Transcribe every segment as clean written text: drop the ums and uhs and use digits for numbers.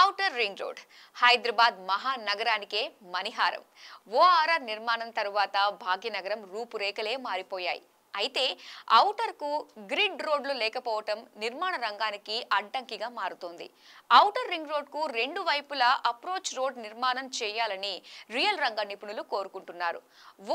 Outer ring road Hyderabad మహానగరానికే మణిహారం. ORR నిర్మాణం తరువాత భాగ్యనగరం రూపురేఖలే మారిపోయాయి. అయితే ఔటర్ కు గ్రిడ్ రోడ్లు లేకపోవటం నిర్మాణ రంగానికి అడ్డంకిగా మారుతోంది. ఔటర్ రింగ్ రోడ్ కు రెండు వైపులా అప్రోచ్ రోడ్ నిర్మాణం చేయాలని రియల్ రంగ నిపుణులు కోరుకుంటున్నారు.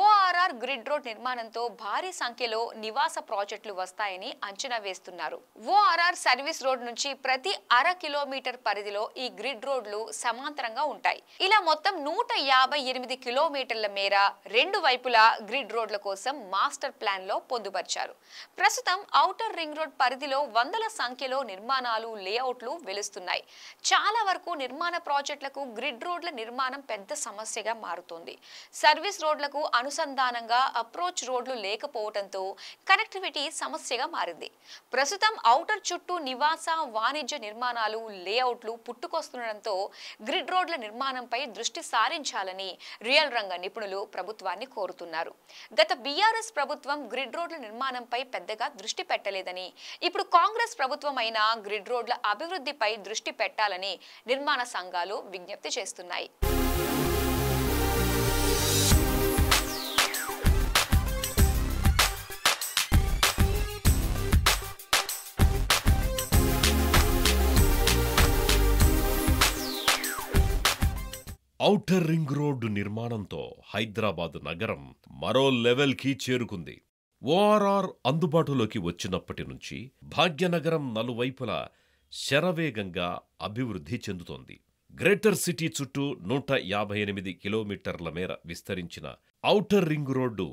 ఓఆర్ఆర్ గ్రిడ్ రోడ్ నిర్మాణంతో భారీ సంఖ్యలో నివాస ప్రాజెక్టులు వస్తాయని అంచనా వేస్తున్నారు. ఓఆర్ఆర్ సర్వీస్ రోడ్ నుంచి ప్రతి అర కిలోమీటర్ పరిధిలో ఈ గ్రిడ్ రోడ్లు సమాంతరంగా ఉంటాయి. ఇలా మొత్తం 158 కిలోమీటర్ల మేర రెండు వైపులా గ్రిడ్ రోడ్ల కోసం మాస్టర్ ప్లాన్ లో పొందుపరిచారు. ప్రస్తుతం ఔటర్ రింగ్ రోడ్ పరిధిలో వందల సంఖ్యలో నిర్మాణాలు, లేఅవుట్లు వెలుస్తున్నాయి. చాలా వరకు నిర్మాణ ప్రాజెక్టులకు గ్రిడ్ రోడ్ల నిర్మాణం పెద్ద సమస్యగా మారుతోంది. సర్వీస్ రోడ్లకు అనుసంధానంగా అప్రోచ్ రోడ్లు లేకపోవడంతో కనెక్టివిటీ సమస్యగా మారింది. ప్రస్తుతం ఔటర్ చుట్టూ నివాస, వాణిజ్య నిర్మాణాలు, లేఅవుట్లు పుట్టుకొస్తుండటంతో గ్రిడ్ రోడ్ల నిర్మాణంపై దృష్టి సారించాలని రియల్ రంగ నిపుణులు ప్రభుత్వాన్ని కోరుతున్నారు. గత బీఆర్ఎస్ ప్రభుత్వం గ్రిడ్ రోడ్ల నిర్మాణంపై పెద్దగా దృష్టి పెట్టలేదని, ఇప్పుడు కాంగ్రెస్ ప్రభుత్వం అయినా గ్రిడ్ రోడ్ల అభివృద్ధిపై దృష్టి పెట్టాలని నిర్మాణ సంఘాలు విజ్ఞప్తి చేస్తున్నాయి. ఔటర్ రింగ్ రోడ్డు నిర్మాణంతో హైదరాబాద్ నగరం మరో లెవెల్కి చేరుకుంది. ఓఆర్ఆర్ అందుబాటులోకి వచ్చినప్పటి నుంచి భాగ్యనగరం నలువైపులా శరవేగంగా అభివృద్ధి చెందుతోంది. గ్రేటర్ సిటీ చుట్టూ 158 కిలోమీటర్ల మేర విస్తరించిన ఔటర్ రింగ్ రోడ్డు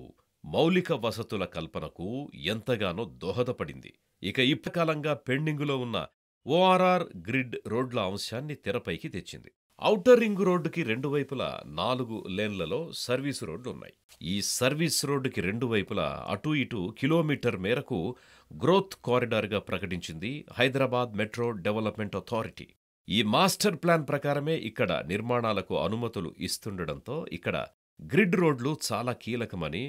మౌలిక వసతుల కల్పనకు ఎంతగానో దోహదపడింది. ఇక ఇప్పటికాలంగా పెండింగులో ఉన్న ఓఆర్ఆర్ గ్రిడ్ రోడ్ల అంశాన్ని తెరపైకి తెచ్చింది. ఔటర్ రింగ్ రోడ్డుకి రెండు వైపులా 4 లేన్లలో సర్వీసు రోడ్లున్నాయి. ఈ సర్వీస్ రోడ్డుకి రెండు వైపులా అటూ ఇటూ కిలోమీటర్ మేరకు గ్రోత్ కారిడార్గా ప్రకటించింది హైదరాబాద్ మెట్రో డెవలప్మెంట్ అథారిటీ. ఈ మాస్టర్ ప్లాన్ ప్రకారమే ఇక్కడ నిర్మాణాలకు అనుమతులు ఇస్తుండటంతో ఇక్కడ గ్రిడ్ రోడ్లు చాలా కీలకమని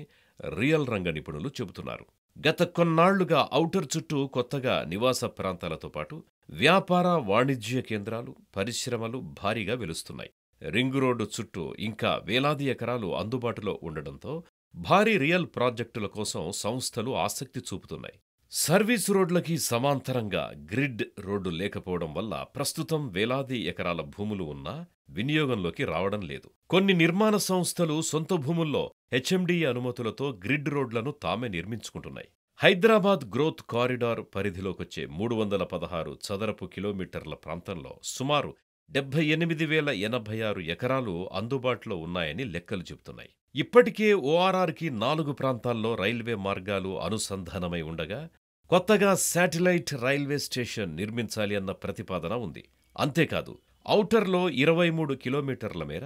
రియల్ రంగ నిపుణులు చెబుతున్నారు. గత కొన్నాళ్లుగా ఔటర్ చుట్టూ కొత్తగా నివాస ప్రాంతాలతో పాటు వ్యాపార, వాణిజ్య కేంద్రాలు, పరిశ్రమలు భారీగా వెలుస్తున్నాయి. రింగ్ రోడ్డు చుట్టూ ఇంకా వేలాది ఎకరాలు అందుబాటులో ఉండడంతో భారీ రియల్ ప్రాజెక్టుల కోసం సంస్థలు ఆసక్తి చూపుతున్నాయి. సర్వీస్ రోడ్లకి సమాంతరంగా గ్రిడ్ రోడ్డు లేకపోవడం వల్ల ప్రస్తుతం వేలాది ఎకరాల భూములు ఉన్నా వినియోగంలోకి రావడం లేదు. కొన్ని నిర్మాణ సంస్థలు సొంత భూముల్లో హెచ్ఎండిఏ అనుమతులతో గ్రిడ్ రోడ్లను తామే నిర్మించుకుంటున్నాయి. హైదరాబాద్ గ్రోత్ కారిడార్ పరిధిలోకొచ్చే 316 చదరపు కిలోమీటర్ల ప్రాంతంలో సుమారు 78,086 ఎకరాలు అందుబాటులో ఉన్నాయని లెక్కలు చెబుతున్నాయి. ఇప్పటికే ఓఆర్ఆర్కి 4 ప్రాంతాల్లో రైల్వే మార్గాలు అనుసంధానమై ఉండగా కొత్తగా శాటిలైట్ రైల్వే స్టేషన్ నిర్మించాలి అన్న ప్రతిపాదన ఉంది. అంతేకాదు ఔటర్లో 23 కిలోమీటర్ల మేర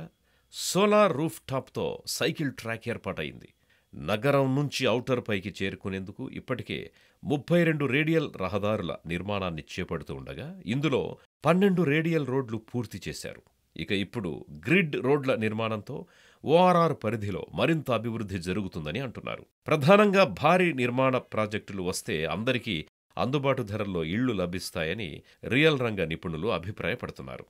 సోలార్ రూఫ్ టాప్తో సైకిల్ ట్రాక్ ఏర్పాటైంది. నగరం నుంచి ఔటర్ పైకి చేరుకునేందుకు ఇప్పటికే 32 రేడియల్ రహదారుల నిర్మాణాన్ని చేపడుతూ ఉండగా ఇందులో 12 రేడియల్ రోడ్లు పూర్తి చేశారు. ఇక ఇప్పుడు గ్రిడ్ రోడ్ల నిర్మాణంతో ఓఆర్ఆర్ పరిధిలో మరింత అభివృద్ధి జరుగుతుందని అంటున్నారు. ప్రధానంగా భారీ నిర్మాణ ప్రాజెక్టులు వస్తే అందరికీ అందుబాటు ధరల్లో ఇళ్లు లభిస్తాయని రియల్ రంగ నిపుణులు అభిప్రాయపడుతున్నారు.